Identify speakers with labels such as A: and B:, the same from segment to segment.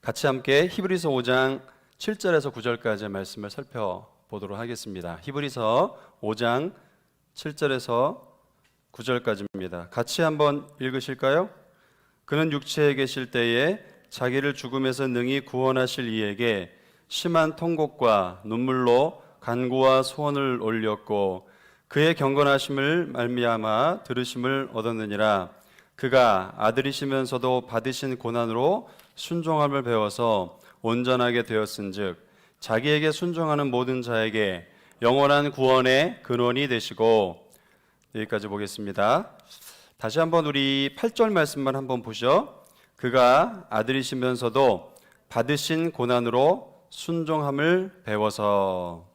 A: 같이 함께 히브리서 5장 7절에서 9절까지의 말씀을 살펴보도록 하겠습니다. 히브리서 5장 7절에서 9절까지입니다. 같이 한번 읽으실까요? 그는 육체에 계실 때에 자기를 죽음에서 능히 구원하실 이에게 심한 통곡과 눈물로 간구와 소원을 올렸고 그의 경건하심을 말미암아 들으심을 얻었느니라. 그가 아들이시면서도 받으신 고난으로 순종함을 배워서 온전하게 되었은즉 자기에게 순종하는 모든 자에게 영원한 구원의 근원이 되시고. 여기까지 보겠습니다. 다시 한번 우리 8절 말씀만 한번 보시죠. 그가 아들이시면서도 받으신 고난으로 순종함을 배워서.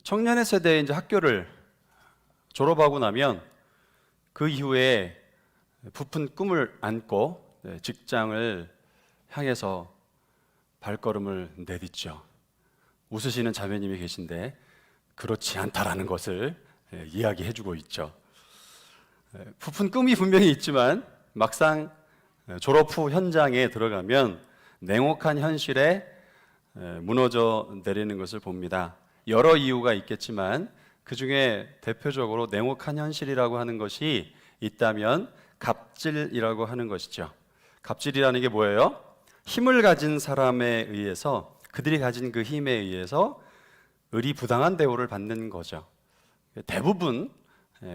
A: 청년의 세대에 이제 학교를 졸업하고 나면 그 이후에 부푼 꿈을 안고 직장을 향해서 발걸음을 내딛죠. 웃으시는 자매님이 계신데 그렇지 않다라는 것을 이야기해주고 있죠. 부푼 꿈이 분명히 있지만 막상 졸업 후 현장에 들어가면 냉혹한 현실에 무너져 내리는 것을 봅니다. 여러 이유가 있겠지만 그 중에 대표적으로 냉혹한 현실이라고 하는 것이 있다면 갑질이라고 하는 것이죠. 갑질이라는 게 뭐예요? 힘을 가진 사람에 의해서, 그들이 가진 그 힘에 의해서 의리부당한 대우를 받는 거죠. 대부분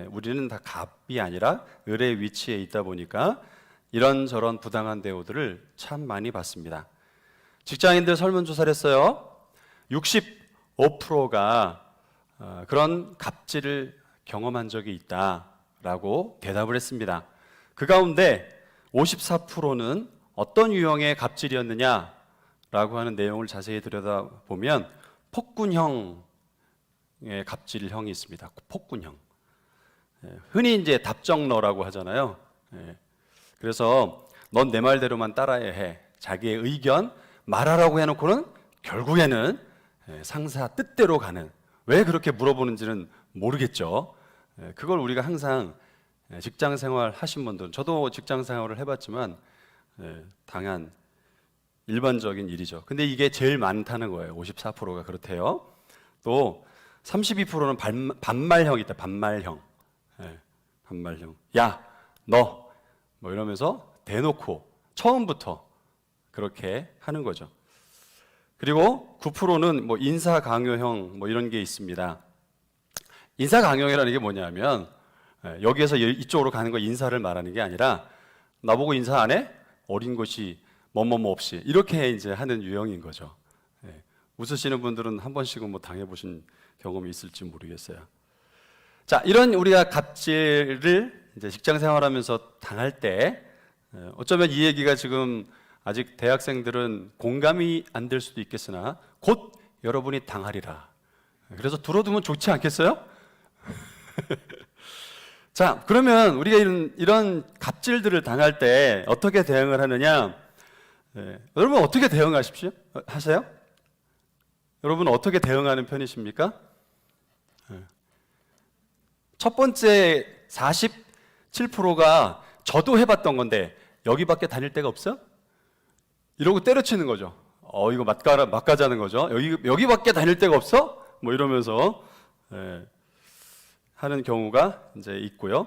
A: 우리는 다 갑이 아니라 을의 위치에 있다 보니까 이런저런 부당한 대우들을 참 많이 받습니다. 직장인들 설문조사를 했어요. 65%가 그런 갑질을 경험한 적이 있다라고 대답을 했습니다. 그 가운데 54%는 어떤 유형의 갑질이었느냐라고 하는 내용을 자세히 들여다보면 폭군형의 갑질형이 있습니다. 폭군형. 흔히 이제 답정너라고 하잖아요. 그래서 넌 내 말대로만 따라야 해. 자기의 의견 말하라고 해놓고는 결국에는 상사 뜻대로 가는. 왜 그렇게 물어보는지는 모르겠죠. 그걸 우리가 항상 직장 생활 하신 분들은, 저도 직장 생활을 해봤지만 당한 일반적인 일이죠. 근데 이게 제일 많다는 거예요. 54%가 그렇대요. 또 32%는 반말형이 있다. 반말형. 반말형. 야, 너 뭐 이러면서 대놓고 처음부터 그렇게 하는 거죠. 그리고 9%는 뭐 인사 강요형 뭐 이런 게 있습니다. 인사 강요라는 게 뭐냐면 여기에서 이쪽으로 가는 거 인사를 말하는 게 아니라 나보고 인사 안 해? 어린 것이 뭐뭐뭐 없이 이렇게 이제 하는 유형인 거죠. 웃으시는 분들은 한 번씩은 뭐 당해보신 경험이 있을지 모르겠어요. 자, 이런 우리가 갑질을 이제 직장 생활하면서 당할 때 어쩌면 이 얘기가 지금 아직 대학생들은 공감이 안 될 수도 있겠으나 곧 여러분이 당하리라. 그래서 들어두면 좋지 않겠어요? 자, 그러면 우리가 이런 갑질들을 당할 때 어떻게 대응을 하느냐? 여러분 어떻게 하세요? 여러분 어떻게 대응하는 편이십니까? 첫 번째 47%가 저도 해봤던 건데 여기밖에 다닐 데가 없어? 이러고 때려치는 거죠. 이거 막가자는 거죠. 여기밖에 다닐 데가 없어? 뭐 이러면서 하는 경우가 이제 있고요.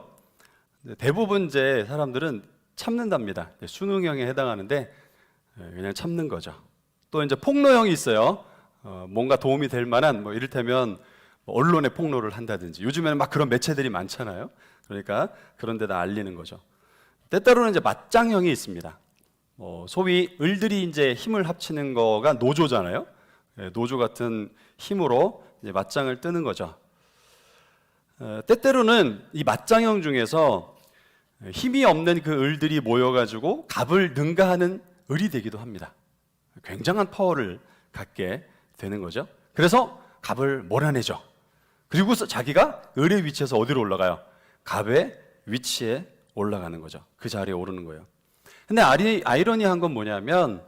A: 대부분 이제 사람들은 참는답니다. 수능형에 해당하는데 그냥 참는 거죠. 또 이제 폭로형이 있어요. 뭔가 도움이 될 만한 뭐 이를테면 언론에 폭로를 한다든지, 요즘에는 막 그런 매체들이 많잖아요. 그러니까 그런 데다 알리는 거죠. 때때로는 이제 맞짱형이 있습니다. 소위 을들이 이제 힘을 합치는 거가 노조잖아요. 노조 같은 힘으로 이제 맞짱을 뜨는 거죠. 때때로는 이 맞짱형 중에서 힘이 없는 그 을들이 모여가지고 갑을 능가하는 을이 되기도 합니다. 굉장한 파워를 갖게 되는 거죠. 그래서 갑을 몰아내죠. 그리고 자기가 을의 위치에서 어디로 올라가요? 갑의 위치에 올라가는 거죠. 그 자리에 오르는 거예요. 근데 아이러니한 건 뭐냐면,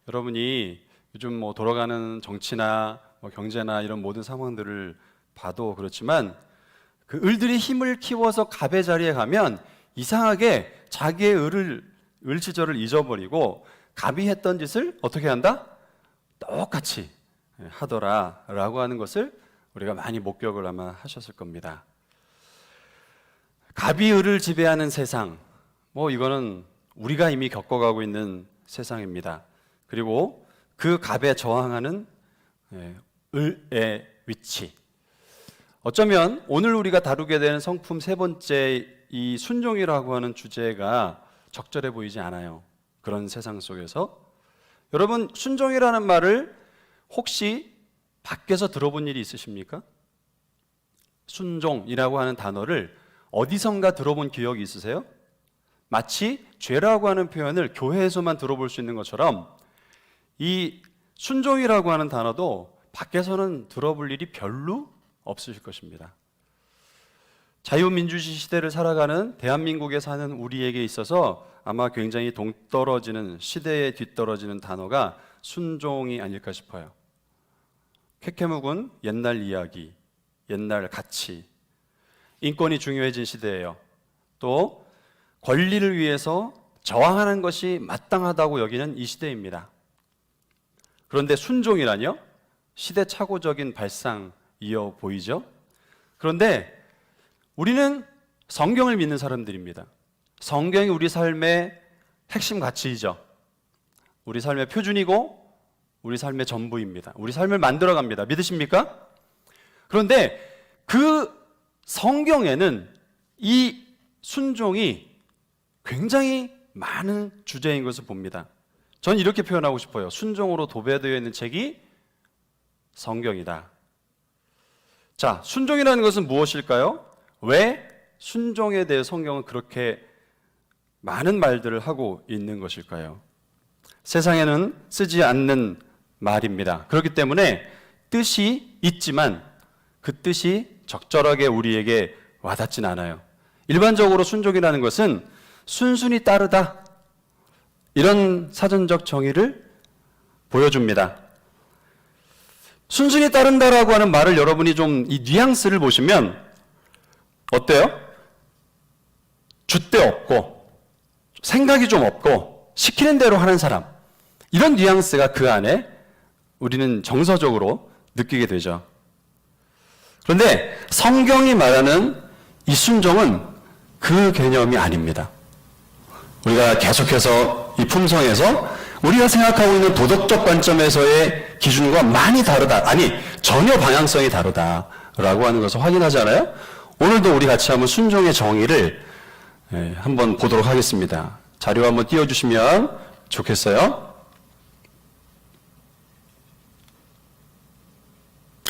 A: 여러분이 요즘 뭐 돌아가는 정치나 뭐 경제나 이런 모든 상황들을 봐도 그렇지만 그 을들이 힘을 키워서 갑의 자리에 가면 이상하게 자기의 을지절을 잊어버리고 갑이 했던 짓을 어떻게 한다? 똑같이 하더라라고 하는 것을 우리가 많이 목격을 아마 하셨을 겁니다. 갑이 을을 지배하는 세상, 이거는 우리가 이미 겪어가고 있는 세상입니다. 그리고 그 갑에 저항하는 을의 위치. 어쩌면 오늘 우리가 다루게 되는 성품 세 번째 이 순종이라고 하는 주제가 적절해 보이지 않아요. 그런 세상 속에서 여러분, 순종이라는 말을 혹시 밖에서 들어본 일이 있으십니까? 순종이라고 하는 단어를 어디선가 들어본 기억이 있으세요? 마치 죄라고 하는 표현을 교회에서만 들어볼 수 있는 것처럼 이 순종이라고 하는 단어도 밖에서는 들어볼 일이 별로 없으실 것입니다. 자유민주주의 시대를 살아가는 대한민국에 사는 우리에게 있어서 아마 굉장히 동떨어지는, 시대에 뒤떨어지는 단어가 순종이 아닐까 싶어요. 쾌쾌묵은 옛날 이야기, 옛날 가치, 인권이 중요해진 시대예요. 또 권리를 위해서 저항하는 것이 마땅하다고 여기는 이 시대입니다. 그런데 순종이라뇨? 시대착오적인 발상이어 보이죠? 그런데 우리는 성경을 믿는 사람들입니다. 성경이 우리 삶의 핵심 가치이죠. 우리 삶의 표준이고 우리 삶의 전부입니다. 우리 삶을 만들어갑니다. 믿으십니까? 그런데 그 성경에는 이 순종이 굉장히 많은 주제인 것을 봅니다. 전 이렇게 표현하고 싶어요. 순종으로 도배되어 있는 책이 성경이다. 자, 순종이라는 것은 무엇일까요? 왜 순종에 대해 성경은 그렇게 많은 말들을 하고 있는 것일까요? 세상에는 쓰지 않는 말입니다. 그렇기 때문에 뜻이 있지만 그 뜻이 적절하게 우리에게 와닿진 않아요. 일반적으로 순종이라는 것은 순순히 따르다, 이런 사전적 정의를 보여줍니다. 순순히 따른다라고 하는 말을 여러분이 좀 이 뉘앙스를 보시면 어때요? 줏대 없고 생각이 좀 없고 시키는 대로 하는 사람, 이런 뉘앙스가 그 안에 우리는 정서적으로 느끼게 되죠. 그런데 성경이 말하는 이 순종은 그 개념이 아닙니다. 우리가 계속해서 이 품성에서 우리가 생각하고 있는 도덕적 관점에서의 기준과 많이 다르다, 아니 전혀 방향성이 다르다라고 하는 것을 확인하잖아요. 오늘도 우리 같이 한번 순종의 정의를 한번 보도록 하겠습니다. 자료 한번 띄워주시면 좋겠어요.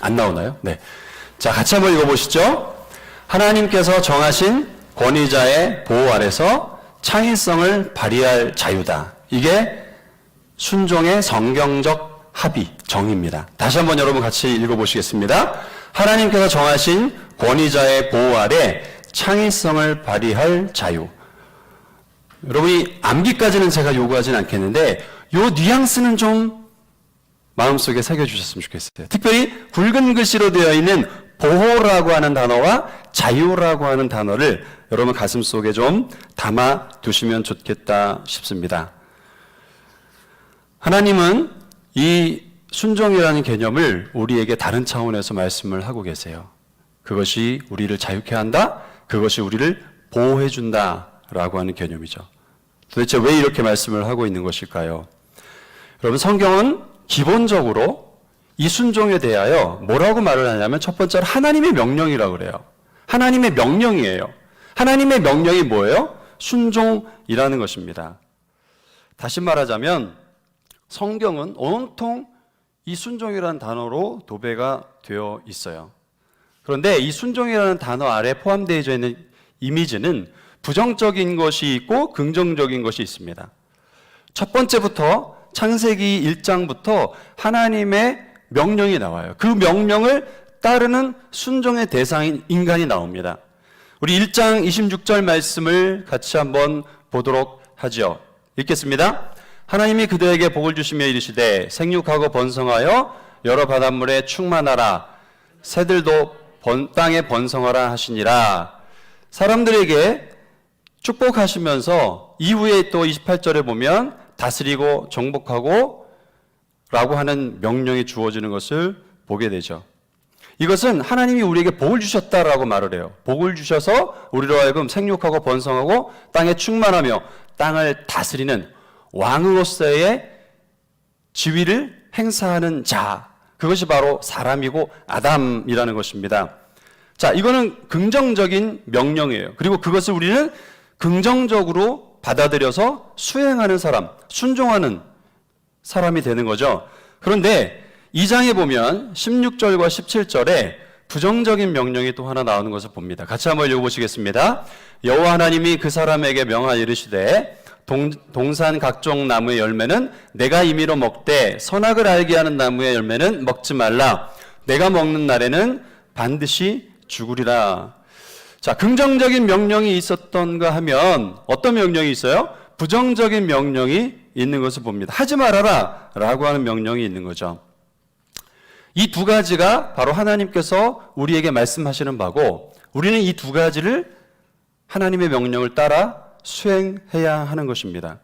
A: 안 나오나요? 네. 자, 같이 한번 읽어보시죠. 하나님께서 정하신 권위자의 보호 아래서 창의성을 발휘할 자유다. 이게 순종의 성경적 합의, 정의입니다. 다시 한번 여러분 같이 읽어보시겠습니다. 하나님께서 정하신 권위자의 보호 아래 창의성을 발휘할 자유. 여러분이 암기까지는 제가 요구하진 않겠는데 요 뉘앙스는 좀 마음속에 새겨주셨으면 좋겠어요. 특별히 굵은 글씨로 되어 있는 보호라고 하는 단어와 자유라고 하는 단어를 여러분 가슴속에 좀 담아 두시면 좋겠다 싶습니다. 하나님은 이 순종이라는 개념을 우리에게 다른 차원에서 말씀을 하고 계세요. 그것이 우리를 자유케 한다, 그것이 우리를 보호해 준다라고 하는 개념이죠. 도대체 왜 이렇게 말씀을 하고 있는 것일까요? 여러분, 성경은 기본적으로 이 순종에 대하여 뭐라고 말을 하냐면 첫 번째로 하나님의 명령이라고 그래요. 하나님의 명령이에요. 하나님의 명령이 뭐예요? 순종이라는 것입니다. 다시 말하자면 성경은 온통 이 순종이라는 단어로 도배가 되어 있어요. 그런데 이 순종이라는 단어 아래 포함되어 있는 이미지는 부정적인 것이 있고 긍정적인 것이 있습니다. 첫 번째부터 창세기 1장부터 하나님의 명령이 나와요. 그 명령을 따르는 순종의 대상인 인간이 나옵니다. 우리 1장 26절 말씀을 같이 한번 보도록 하죠. 읽겠습니다. 하나님이 그들에게 복을 주시며 이르시되 생육하고 번성하여 여러 바닷물에 충만하라, 새들도 땅에 번성하라 하시니라. 사람들에게 축복하시면서 이후에 또 28절에 보면 다스리고 정복하고 라고 하는 명령이 주어지는 것을 보게 되죠. 이것은 하나님이 우리에게 복을 주셨다라고 말을 해요. 복을 주셔서 우리로 하여금 생육하고 번성하고 땅에 충만하며 땅을 다스리는 왕으로서의 지위를 행사하는 자, 그것이 바로 사람이고 아담이라는 것입니다. 자, 이거는 긍정적인 명령이에요. 그리고 그것을 우리는 긍정적으로 받아들여서 수행하는 사람, 순종하는 사람이 되는 거죠. 그런데 2장에 보면 16절과 17절에 부정적인 명령이 또 하나 나오는 것을 봅니다. 같이 한번 읽어보시겠습니다. 여호와 하나님이 그 사람에게 명하 이르시되 동산 각종 나무의 열매는 내가 임의로 먹되 선악을 알게 하는 나무의 열매는 먹지 말라. 내가 먹는 날에는 반드시 죽으리라. 자, 긍정적인 명령이 있었던가 하면 어떤 명령이 있어요? 부정적인 명령이 있는 것을 봅니다. 하지 말아라 라고 하는 명령이 있는 거죠. 이 두 가지가 바로 하나님께서 우리에게 말씀하시는 바고, 우리는 이 두 가지를 하나님의 명령을 따라 수행해야 하는 것입니다.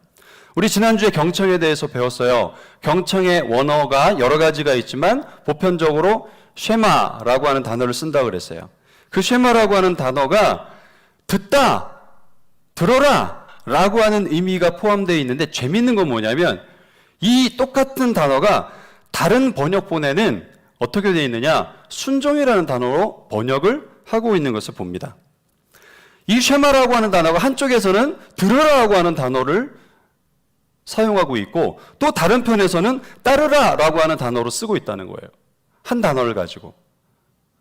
A: 우리 지난주에 경청에 대해서 배웠어요. 경청의 원어가 여러 가지가 있지만 보편적으로 쉐마라고 하는 단어를 쓴다고 그랬어요. 그 쉐마라고 하는 단어가 듣다, 들어라 라고 하는 의미가 포함되어 있는데, 재밌는 건 뭐냐면 이 똑같은 단어가 다른 번역본에는 어떻게 되어 있느냐, 순종이라는 단어로 번역을 하고 있는 것을 봅니다. 이 쉐마라고 하는 단어가 한쪽에서는 들으라고 하는 단어를 사용하고 있고, 또 다른 편에서는 따르라라고 하는 단어로 쓰고 있다는 거예요. 한 단어를 가지고.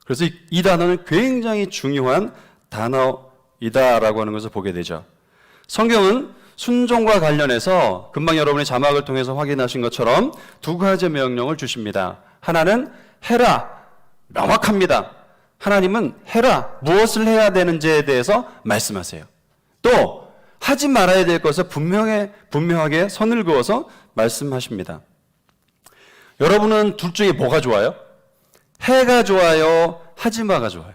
A: 그래서 이 단어는 굉장히 중요한 단어이다라고 하는 것을 보게 되죠. 성경은 순종과 관련해서 금방 여러분이 자막을 통해서 확인하신 것처럼 두 가지 명령을 주십니다. 하나는 해라, 명확합니다. 하나님은 해라, 무엇을 해야 되는지에 대해서 말씀하세요. 또 하지 말아야 될 것을 분명하게 선을 그어서 말씀하십니다. 여러분은 둘 중에 뭐가 좋아요? 해가 좋아요? 하지 마가 좋아요?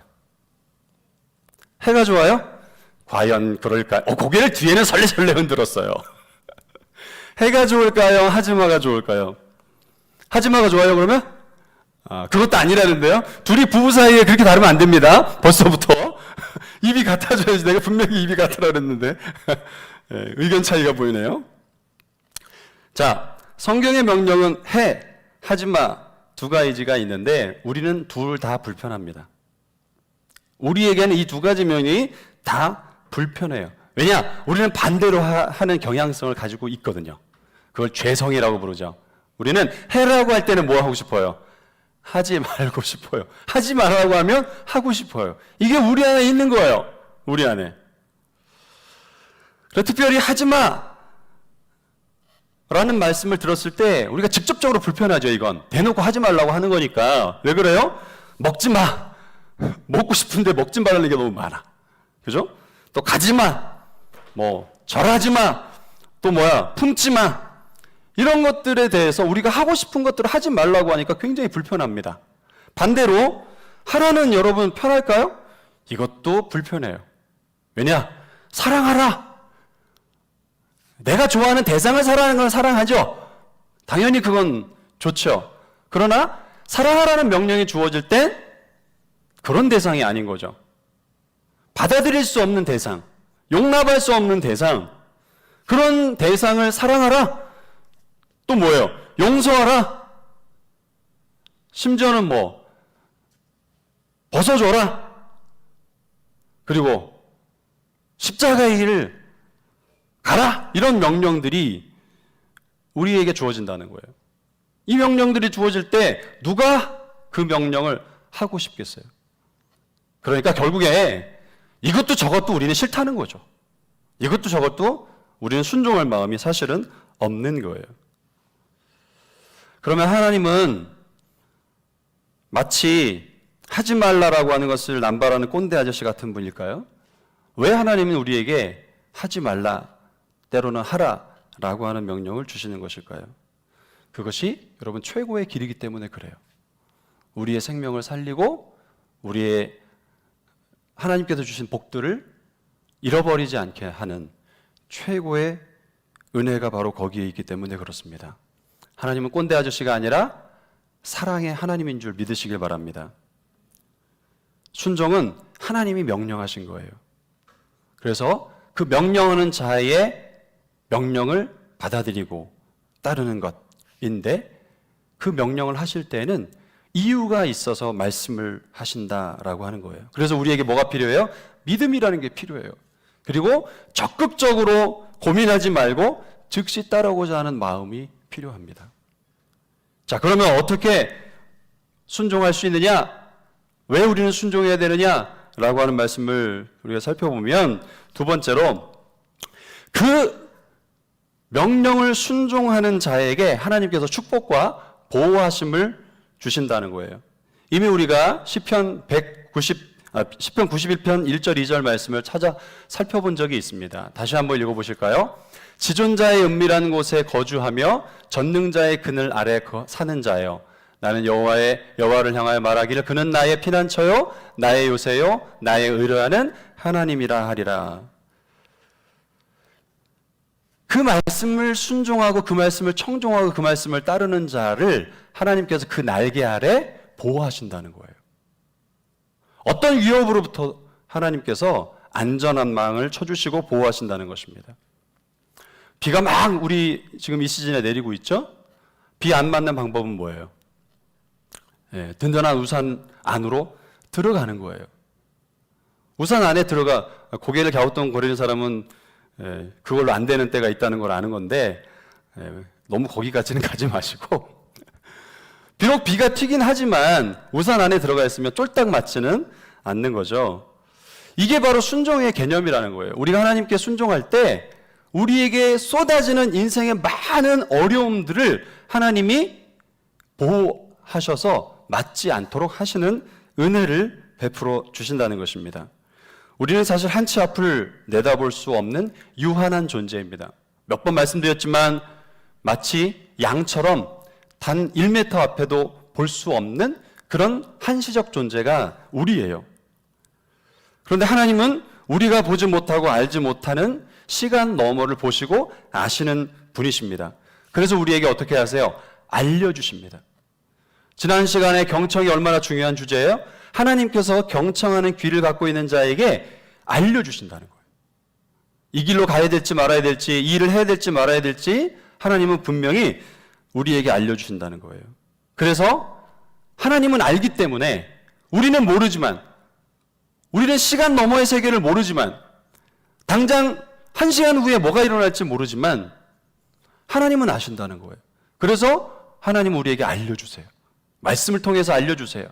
A: 해가 좋아요? 과연 그럴까요? 고개를 뒤에는 설레설레 흔들었어요. 해가 좋을까요? 하지 마가 좋을까요? 하지 마가 좋아요, 그러면? 그것도 아니라는데요. 둘이 부부 사이에 그렇게 다르면 안 됩니다. 벌써부터. 입이 같아져야지. 내가 분명히 입이 같으라 그랬는데. 네, 의견 차이가 보이네요. 자, 성경의 명령은 해, 하지 마 두 가지가 있는데 우리는 둘 다 불편합니다. 우리에게는 이 두 가지 명령이 다 불편해요. 왜냐? 우리는 반대로 하는 경향성을 가지고 있거든요. 그걸 죄성이라고 부르죠. 우리는 해라고 할 때는 뭐 하고 싶어요? 하지 말고 싶어요. 하지 말라고 하면 하고 싶어요. 이게 우리 안에 있는 거예요. 우리 안에. 특별히 하지 마 라는 말씀을 들었을 때 우리가 직접적으로 불편하죠. 이건 대놓고 하지 말라고 하는 거니까. 왜 그래요? 먹지 마. 먹고 싶은데 먹지 말라는 게 너무 많아. 그죠? 또 가지 마. 절하지 마. 또 품지 마. 이런 것들에 대해서 우리가 하고 싶은 것들을 하지 말라고 하니까 굉장히 불편합니다. 반대로 하라는 여러분 편할까요? 이것도 불편해요. 왜냐? 사랑하라. 내가 좋아하는 대상을 사랑하는 건 사랑하죠. 당연히 그건 좋죠. 그러나 사랑하라는 명령이 주어질 때 그런 대상이 아닌 거죠. 받아들일 수 없는 대상, 용납할 수 없는 대상, 그런 대상을 사랑하라. 또 뭐예요? 용서하라. 심지어는 벗어줘라. 그리고 십자가의 길을 가라. 이런 명령들이 우리에게 주어진다는 거예요. 이 명령들이 주어질 때 누가 그 명령을 하고 싶겠어요? 그러니까 결국에 이것도 저것도 우리는 싫다는 거죠. 이것도 저것도 우리는 순종할 마음이 사실은 없는 거예요. 그러면 하나님은 마치 하지 말라라고 하는 것을 남발하는 꼰대 아저씨 같은 분일까요? 왜 하나님은 우리에게 하지 말라, 때로는 하라라고 하는 명령을 주시는 것일까요? 그것이 여러분 최고의 길이기 때문에 그래요. 우리의 생명을 살리고 우리의 하나님께서 주신 복들을 잃어버리지 않게 하는 최고의 은혜가 바로 거기에 있기 때문에 그렇습니다. 하나님은 꼰대 아저씨가 아니라 사랑의 하나님인 줄 믿으시길 바랍니다. 순종은 하나님이 명령하신 거예요. 그래서 그 명령하는 자의 명령을 받아들이고 따르는 것인데, 그 명령을 하실 때에는 이유가 있어서 말씀을 하신다라고 하는 거예요. 그래서 우리에게 뭐가 필요해요? 믿음이라는 게 필요해요. 그리고 적극적으로 고민하지 말고 즉시 따르고자 하는 마음이 필요합니다. 자, 그러면 어떻게 순종할 수 있느냐? 왜 우리는 순종해야 되느냐라고 하는 말씀을 우리가 살펴보면, 두 번째로 그 명령을 순종하는 자에게 하나님께서 축복과 보호하심을 주신다는 거예요. 이미 우리가 시편 91편 1절 2절 말씀을 찾아 살펴본 적이 있습니다. 다시 한번 읽어보실까요? 지존자의 은밀한 곳에 거주하며 전능자의 그늘 아래 사는 자여, 나는 여호와를 향하여 말하기를 그는 나의 피난처요 나의 요새요 나의 의뢰하는 하나님이라 하리라. 그 말씀을 순종하고 그 말씀을 청종하고 그 말씀을 따르는 자를 하나님께서 그 날개 아래 보호하신다는 거예요. 어떤 위협으로부터 하나님께서 안전한 망을 쳐주시고 보호하신다는 것입니다. 비가 막 우리 지금 이 시즌에 내리고 있죠? 비 안 맞는 방법은 뭐예요? 든든한 우산 안으로 들어가는 거예요. 우산 안에 들어가 고개를 갸우뚱거리는 사람은 그걸로 안 되는 때가 있다는 걸 아는 건데, 너무 거기까지는 가지 마시고 비록 비가 튀긴 하지만 우산 안에 들어가 있으면 쫄딱 맞지는 않는 거죠. 이게 바로 순종의 개념이라는 거예요. 우리가 하나님께 순종할 때 우리에게 쏟아지는 인생의 많은 어려움들을 하나님이 보호하셔서 맞지 않도록 하시는 은혜를 베풀어 주신다는 것입니다. 우리는 사실 한치 앞을 내다볼 수 없는 유한한 존재입니다. 몇 번 말씀드렸지만 마치 양처럼 단 1m 앞에도 볼 수 없는 그런 한시적 존재가 우리예요. 그런데 하나님은 우리가 보지 못하고 알지 못하는 시간 너머를 보시고 아시는 분이십니다. 그래서 우리에게 어떻게 하세요? 알려주십니다. 지난 시간에 경청이 얼마나 중요한 주제예요? 하나님께서 경청하는 귀를 갖고 있는 자에게 알려주신다는 거예요. 이 길로 가야 될지 말아야 될지, 이 일을 해야 될지 말아야 될지 하나님은 분명히 우리에게 알려주신다는 거예요. 그래서 하나님은 알기 때문에 우리는 모르지만, 우리는 시간 너머의 세계를 모르지만, 당장 1시간 후에 뭐가 일어날지 모르지만 하나님은 아신다는 거예요. 그래서 하나님은 우리에게 알려주세요. 말씀을 통해서 알려주세요.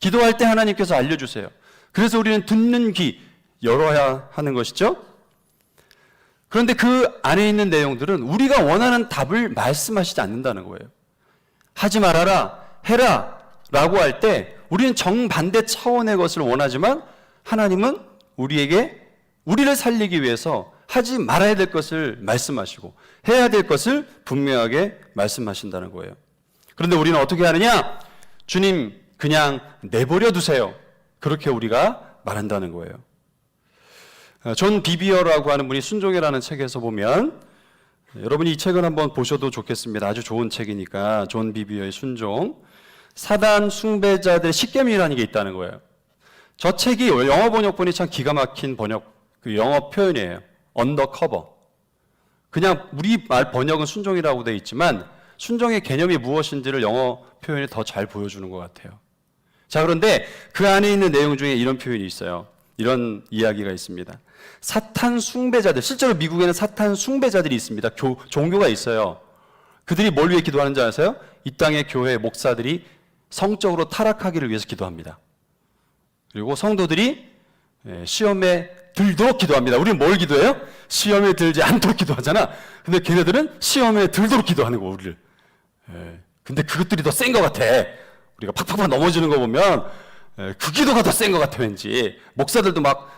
A: 기도할 때 하나님께서 알려주세요. 그래서 우리는 듣는 귀 열어야 하는 것이죠. 그런데 그 안에 있는 내용들은 우리가 원하는 답을 말씀하시지 않는다는 거예요. 하지 말아라, 해라 라고 할 때 우리는 정반대 차원의 것을 원하지만 하나님은 우리를 살리기 위해서 하지 말아야 될 것을 말씀하시고 해야 될 것을 분명하게 말씀하신다는 거예요. 그런데 우리는 어떻게 하느냐? 주님 그냥 내버려 두세요. 그렇게 우리가 말한다는 거예요. 존 비비어라고 하는 분이 순종이라는 책에서 보면, 여러분이 이 책을 한번 보셔도 좋겠습니다. 아주 좋은 책이니까. 존 비비어의 순종. 사단 숭배자들의 십계명이라는 게 있다는 거예요. 저 책이 영어 번역본이 참 기가 막힌 그 영어 표현이에요. 언더커버. 그냥 우리 말 번역은 순종이라고 되어 있지만 순종의 개념이 무엇인지를 영어 표현이 더 잘 보여주는 것 같아요. 자, 그런데 그 안에 있는 내용 중에 이런 표현이 있어요. 이런 이야기가 있습니다. 사탄 숭배자들, 실제로 미국에는 사탄 숭배자들이 있습니다. 종교가 있어요. 그들이 뭘 위해 기도하는지 아세요? 이 땅의 교회 목사들이 성적으로 타락하기를 위해서 기도합니다. 그리고 성도들이 시험에 들도록 기도합니다. 우리는 뭘 기도해요? 시험에 들지 않도록 기도하잖아. 근데 걔네들은 시험에 들도록 기도하는 거, 우리를. 근데 그것들이 더 센 것 같아. 우리가 팍팍팍 넘어지는 거 보면 그 기도가 더 센 것 같아, 왠지. 목사들도 막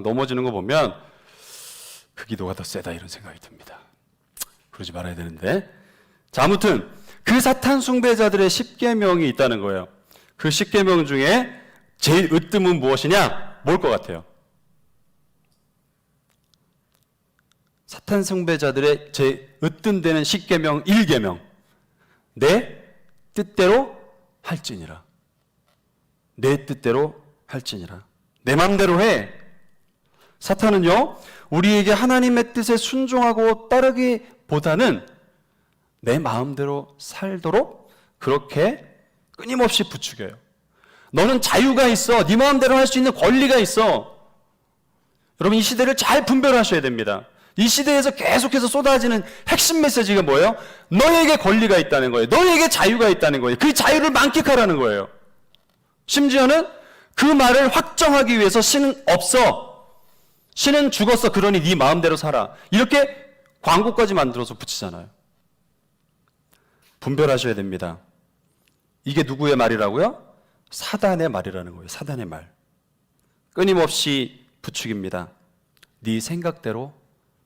A: 넘어지는 거 보면 그 기도가 더 세다, 이런 생각이 듭니다. 그러지 말아야 되는데. 자, 아무튼 그 사탄 숭배자들의 10계명이 있다는 거예요. 그 10계명 중에 제일 으뜸은 무엇이냐? 뭘 것 같아요? 사탄 숭배자들의 제 으뜸되는 10계명 1계명, 내 뜻대로 할지니라. 내 뜻대로 할지니라. 내 마음대로 해. 사탄은요, 우리에게 하나님의 뜻에 순종하고 따르기보다는 내 마음대로 살도록 그렇게 끊임없이 부추겨요. 너는 자유가 있어. 네 마음대로 할 수 있는 권리가 있어. 여러분, 이 시대를 잘 분별하셔야 됩니다. 이 시대에서 계속해서 쏟아지는 핵심 메시지가 뭐예요? 너에게 권리가 있다는 거예요. 너에게 자유가 있다는 거예요. 그 자유를 만끽하라는 거예요. 심지어는 그 말을 확정하기 위해서 신은 없어. 신은 죽었어. 그러니 네 마음대로 살아. 이렇게 광고까지 만들어서 붙이잖아요. 분별하셔야 됩니다. 이게 누구의 말이라고요? 사단의 말이라는 거예요. 사단의 말. 끊임없이 부추깁니다. 네 생각대로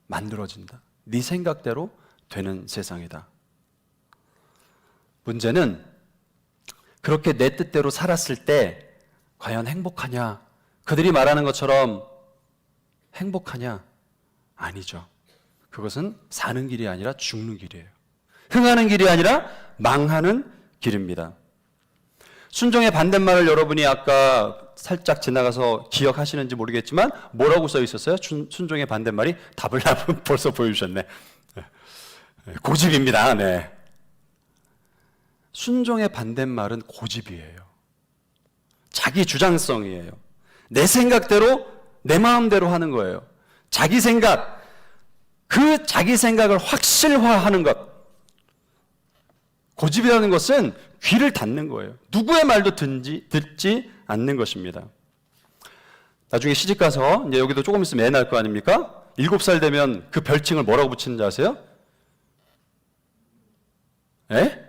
A: 만들어진다. 네 생각대로 되는 세상이다. 문제는 그렇게 내 뜻대로 살았을 때 과연 행복하냐? 그들이 말하는 것처럼 행복하냐? 아니죠. 그것은 사는 길이 아니라 죽는 길이에요. 흥하는 길이 아니라 망하는 길입니다. 순종의 반대말을 여러분이 아까 살짝 지나가서 기억하시는지 모르겠지만 뭐라고 써 있었어요? 순종의 반대말이 답을 벌써 보여주셨네. 고집입니다. 네. 순종의 반대말은 고집이에요. 자기 주장성이에요. 내 생각대로 내 마음대로 하는 거예요. 자기 생각, 그 자기 생각을 확실화하는 것. 고집이라는 것은 귀를 닫는 거예요. 누구의 말도 듣지 않는 것입니다. 나중에 시집가서 이제 여기도 조금 있으면 애 낳을 거 아닙니까? 7살 되면 그 별칭을 뭐라고 붙이는지 아세요? 애?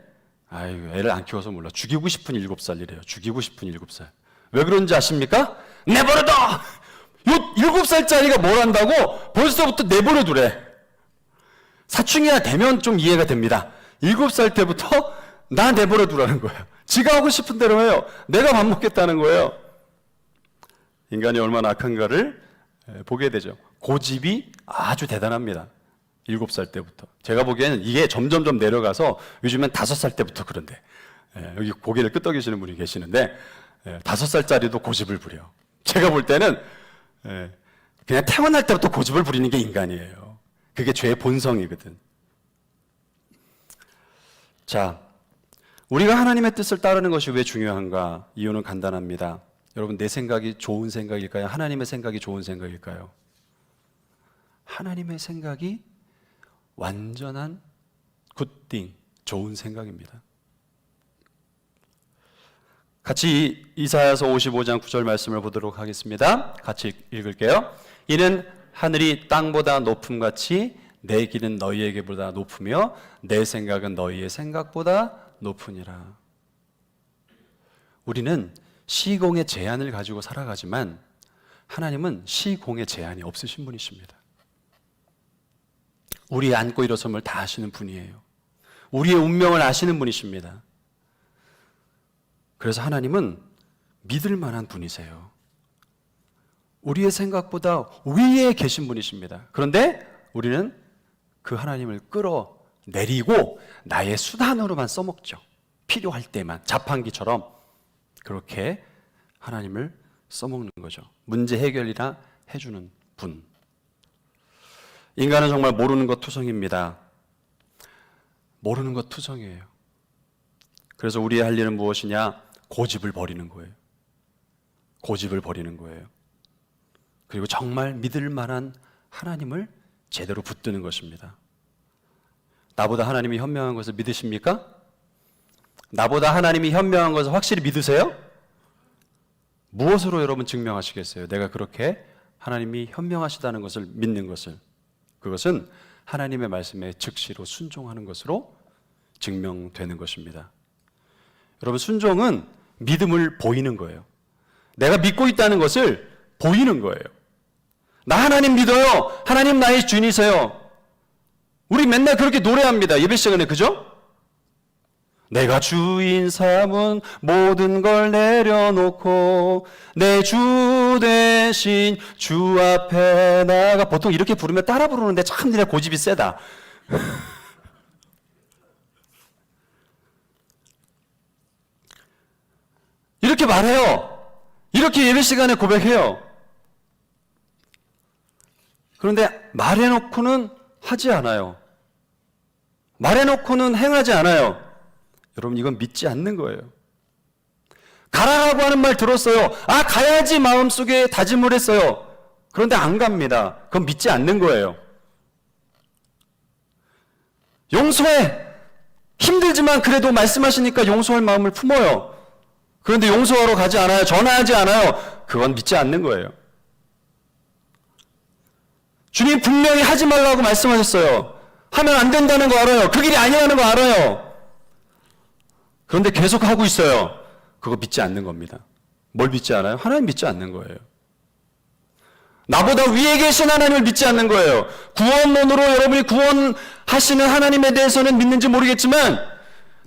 A: 아이고, 애를 안 키워서 몰라. 죽이고 싶은 7살이래요. 죽이고 싶은 7살. 왜 그런지 아십니까? 내버려둬! 요 7살짜리가 뭘 한다고 벌써부터 내버려두래. 사춘기가 되면 좀 이해가 됩니다. 7살 때부터 나 내버려두라는 거예요. 지가 하고 싶은 대로 해요. 내가 밥 먹겠다는 거예요. 인간이 얼마나 악한가를 보게 되죠. 고집이 아주 대단합니다. 7살 때부터. 제가 보기에는 이게 점점점 내려가서 요즘엔 5살 때부터 그런데, 여기 고개를 끄덕이시는 분이 계시는데 5살짜리도 고집을 부려. 제가 볼 때는 그냥 태어날 때부터 고집을 부리는 게 인간이에요. 그게 죄의 본성이거든. 자, 우리가 하나님의 뜻을 따르는 것이 왜 중요한가? 이유는 간단합니다. 여러분, 내 생각이 좋은 생각일까요? 하나님의 생각이 좋은 생각일까요? 하나님의 생각이 완전한 굿띵, 좋은 생각입니다. 같이 이사야서 55장 9절 말씀을 보도록 하겠습니다. 같이 읽을게요. 이는 하늘이 땅보다 높음같이 내 길은 너희에게보다 높으며 내 생각은 너희의 생각보다 높으니라. 우리는 시공의 제한을 가지고 살아가지만 하나님은 시공의 제한이 없으신 분이십니다. 우리의 앉고 일어섬을 다 아시는 분이에요. 우리의 운명을 아시는 분이십니다. 그래서 하나님은 믿을 만한 분이세요. 우리의 생각보다 위에 계신 분이십니다. 그런데 우리는 그 하나님을 끌어내리고 나의 수단으로만 써먹죠. 필요할 때만 자판기처럼 그렇게 하나님을 써먹는 거죠. 문제 해결이나 해주는 분. 인간은 정말 모르는 것 투성입니다. 모르는 것 투성이에요. 그래서 우리의 할 일은 무엇이냐? 고집을 버리는 거예요. 고집을 버리는 거예요. 그리고 정말 믿을 만한 하나님을 제대로 붙드는 것입니다. 나보다 하나님이 현명한 것을 믿으십니까? 나보다 하나님이 현명한 것을 확실히 믿으세요? 무엇으로 여러분 증명하시겠어요? 내가 그렇게 하나님이 현명하시다는 것을 믿는 것을. 그것은 하나님의 말씀에 즉시로 순종하는 것으로 증명되는 것입니다. 여러분, 순종은 믿음을 보이는 거예요. 내가 믿고 있다는 것을 보이는 거예요. 나 하나님 믿어요. 하나님 나의 주인이세요. 우리 맨날 그렇게 노래합니다. 예배 시간에, 그죠? 내가 주인 삼은 모든 걸 내려놓고 내 주 대신 주 앞에 나가. 보통 이렇게 부르면 따라 부르는데 참 니네 고집이 세다. 이렇게 말해요. 이렇게 예배 시간에 고백해요. 그런데 말해놓고는 하지 않아요. 말해놓고는 행하지 않아요. 여러분, 이건 믿지 않는 거예요. 가라라고 하는 말 들었어요. 아, 가야지 마음속에 다짐을 했어요. 그런데 안 갑니다. 그건 믿지 않는 거예요. 용서해. 힘들지만 그래도 말씀하시니까 용서할 마음을 품어요. 그런데 용서하러 가지 않아요. 전화하지 않아요. 그건 믿지 않는 거예요. 주님 분명히 하지 말라고 말씀하셨어요. 하면 안 된다는 거 알아요. 그 길이 아니라는 거 알아요. 그런데 계속 하고 있어요. 그거 믿지 않는 겁니다. 뭘 믿지 않아요? 하나님 믿지 않는 거예요. 나보다 위에 계신 하나님을 믿지 않는 거예요. 구원론으로 여러분이 구원하시는 하나님에 대해서는 믿는지 모르겠지만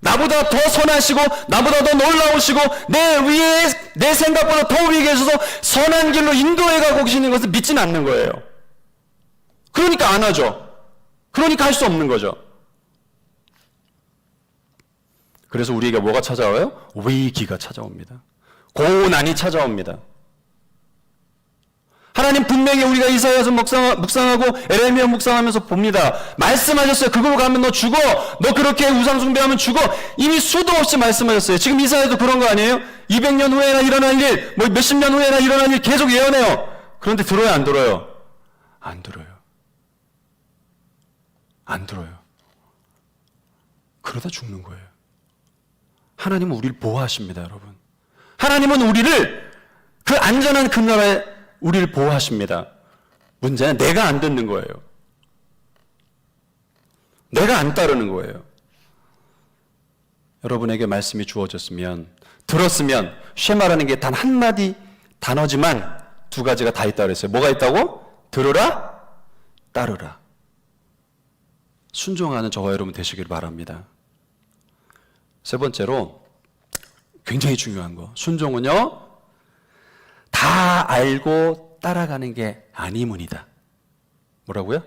A: 나보다 더 선하시고 나보다 더 놀라우시고 내 생각보다 더 위에 계셔서 선한 길로 인도해 가고 계시는 것을 믿지는 않는 거예요. 그러니까 안 하죠. 그러니까 할 수 없는 거죠. 그래서 우리에게 뭐가 찾아와요? 위기가 찾아옵니다. 고난이 찾아옵니다. 하나님 분명히 우리가 이사야서 묵상하고 에레미야 묵상하면서 봅니다. 말씀하셨어요. 그걸로 가면 너 죽어. 너 그렇게 우상 숭배하면 죽어. 이미 수도 없이 말씀하셨어요. 지금 이사야도 그런 거 아니에요? 200년 후에나 일어날 일, 뭐 몇십 년 후에나 일어날 일 계속 예언해요. 그런데 들어요, 안 들어요? 안 들어요. 안 들어요. 그러다 죽는 거예요. 하나님은 우리를 보호하십니다, 여러분. 하나님은 우리를 그 안전한 그 나라에 우리를 보호하십니다. 문제는 내가 안 듣는 거예요. 내가 안 따르는 거예요. 여러분에게 말씀이 주어졌으면, 들었으면, 쉐마라는 게 단 한마디 단어지만 두 가지가 다 있다고 그랬어요. 뭐가 있다고? 들으라, 따르라. 순종하는 저와 여러분 되시길 바랍니다. 세 번째로 굉장히 중요한 거. 순종은요, 다 알고 따라가는 게 아니문이다. 뭐라고요?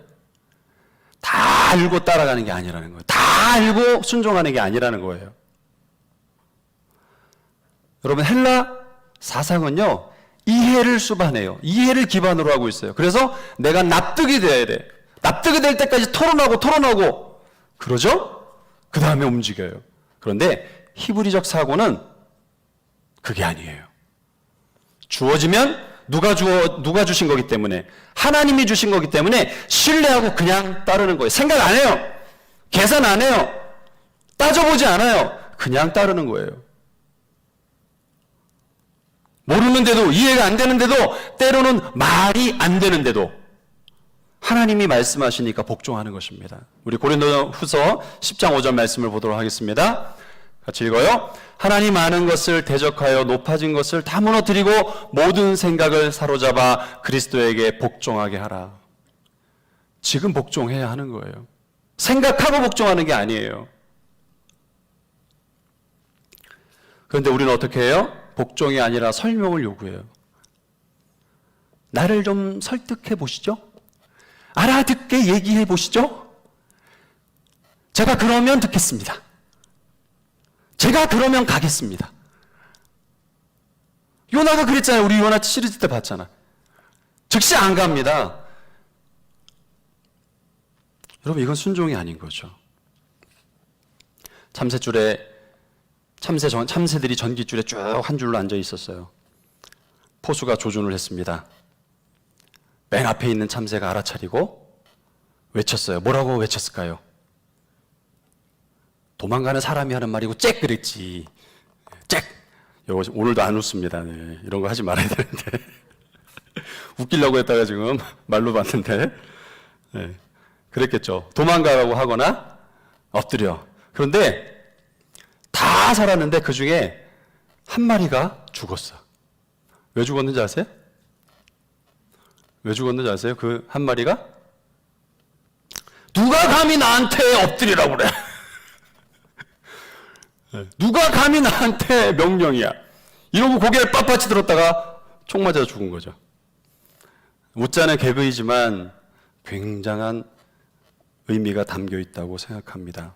A: 다 알고 따라가는 게 아니라는 거예요. 다 알고 순종하는 게 아니라는 거예요. 여러분, 헬라 사상은요, 이해를 수반해요. 이해를 기반으로 하고 있어요. 그래서 내가 납득이 돼야 돼. 납득이 될 때까지 토론하고 그러죠? 그 다음에 움직여요. 그런데 히브리적 사고는 그게 아니에요. 주어지면 누가 주신 거기 때문에, 하나님이 주신 거기 때문에 신뢰하고 그냥 따르는 거예요. 생각 안 해요. 계산 안 해요. 따져보지 않아요. 그냥 따르는 거예요. 모르는데도, 이해가 안 되는데도, 때로는 말이 안 되는데도 하나님이 말씀하시니까 복종하는 것입니다. 우리 고린도후서 10장 5절 말씀을 보도록 하겠습니다. 같이 읽어요. 하나님 아는 것을 대적하여 높아진 것을 다 무너뜨리고 모든 생각을 사로잡아 그리스도에게 복종하게 하라. 지금 복종해야 하는 거예요. 생각하고 복종하는 게 아니에요. 그런데 우리는 어떻게 해요? 복종이 아니라 설명을 요구해요. 나를 좀 설득해 보시죠? 알아듣게 얘기해 보시죠? 제가 그러면 듣겠습니다. 제가 그러면 가겠습니다. 요나가 그랬잖아요. 우리 요나 시리즈 때 봤잖아. 즉시 안 갑니다. 여러분, 이건 순종이 아닌 거죠. 참새들이 전깃줄에 쭉 한 줄로 앉아 있었어요. 포수가 조준을 했습니다. 맨 앞에 있는 참새가 알아차리고 외쳤어요. 뭐라고 외쳤을까요? 도망가는 사람이 하는 말이고 잭 그랬지. 잭. 오늘도 안 웃습니다. 네. 이런 거 하지 말아야 되는데. 웃기려고 했다가 지금 말로 봤는데. 네. 그랬겠죠. 도망가라고 하거나 엎드려. 그런데 다 살았는데 그 중에 한 마리가 죽었어. 왜 죽었는지 아세요? 왜 죽었는지 아세요? 그 한 마리가? 누가 감히 나한테 엎드리라고 그래? 누가 감히 나한테 명령이야. 이러고 고개를 빳빳이 들었다가 총 맞아 죽은 거죠. 웃자는 개그이지만 굉장한 의미가 담겨 있다고 생각합니다.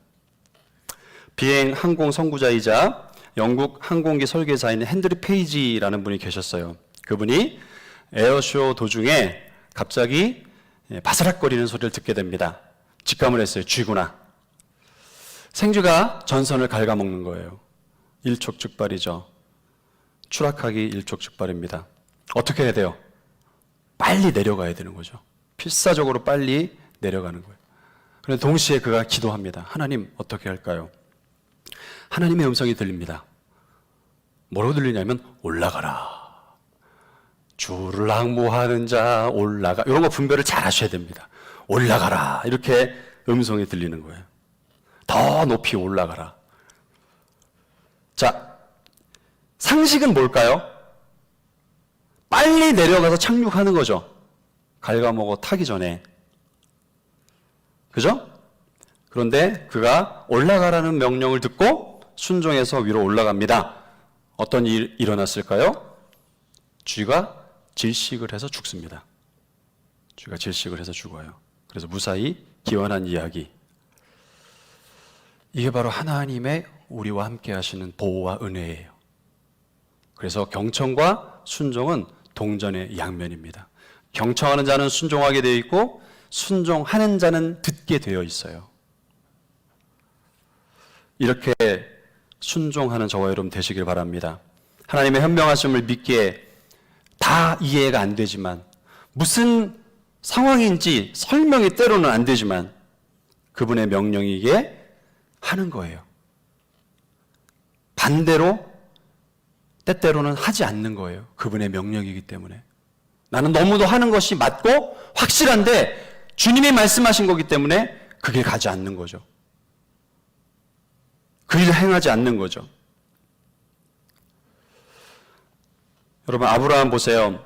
A: 비행 항공 선구자이자 영국 항공기 설계자인 핸드리 페이지라는 분이 계셨어요. 그분이 에어쇼 도중에 갑자기 바스락거리는 소리를 듣게 됩니다. 직감을 했어요. 쥐구나. 생쥐가 전선을 갉아먹는 거예요. 일촉즉발이죠. 추락하기 일촉즉발입니다. 어떻게 해야 돼요? 빨리 내려가야 되는 거죠. 필사적으로 빨리 내려가는 거예요. 그런데 동시에 그가 기도합니다. 하나님, 어떻게 할까요? 하나님의 음성이 들립니다. 뭐라고 들리냐면 올라가라. 주를 항모하는 자 올라가. 이런 거 분별을 잘 하셔야 됩니다. 올라가라. 이렇게 음성이 들리는 거예요. 더 높이 올라가라. 자, 상식은 뭘까요? 빨리 내려가서 착륙하는 거죠. 갉아먹어 타기 전에. 그죠? 그런데 그가 올라가라는 명령을 듣고 순종해서 위로 올라갑니다. 어떤 일이 일어났을까요? 쥐가 질식을 해서 죽습니다. 쥐가 질식을 해서 죽어요. 그래서 무사히 기원한 이야기. 이게 바로 하나님의 우리와 함께 하시는 보호와 은혜예요. 그래서 경청과 순종은 동전의 양면입니다. 경청하는 자는 순종하게 되어 있고 순종하는 자는 듣게 되어 있어요. 이렇게 순종하는 저와 여러분 되시길 바랍니다. 하나님의 현명하심을 믿기에 다 이해가 안 되지만 무슨 상황인지 설명이 때로는 안 되지만 그분의 명령이기에 하는 거예요. 반대로 때때로는 하지 않는 거예요. 그분의 명령이기 때문에. 나는 너무도 하는 것이 맞고 확실한데 주님이 말씀하신 거기 때문에 그 길 가지 않는 거죠. 그 일을 행하지 않는 거죠. 여러분, 아브라함 보세요.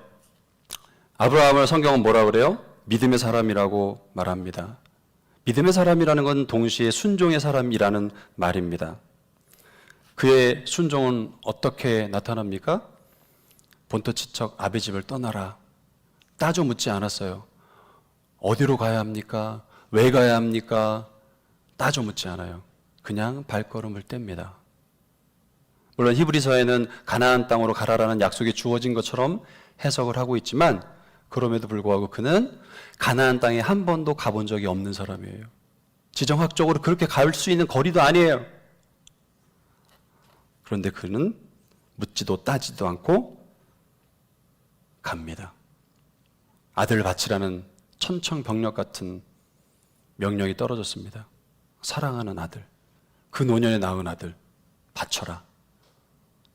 A: 아브라함을 성경은 뭐라 그래요? 믿음의 사람이라고 말합니다. 믿음의 사람이라는 건 동시에 순종의 사람이라는 말입니다. 그의 순종은 어떻게 나타납니까? 본토지척 아비 집을 떠나라. 따져 묻지 않았어요. 어디로 가야 합니까? 왜 가야 합니까? 따져 묻지 않아요. 그냥 발걸음을 뗍니다. 물론 히브리서에는 가나안 땅으로 가라라는 약속이 주어진 것처럼 해석을 하고 있지만 그럼에도 불구하고 그는 가나안 땅에 한 번도 가본 적이 없는 사람이에요. 지정학적으로 그렇게 갈 수 있는 거리도 아니에요. 그런데 그는 묻지도 따지도 않고 갑니다. 아들 바치라는 천청병력 같은 명령이 떨어졌습니다. 사랑하는 아들, 그 노년에 낳은 아들 바쳐라.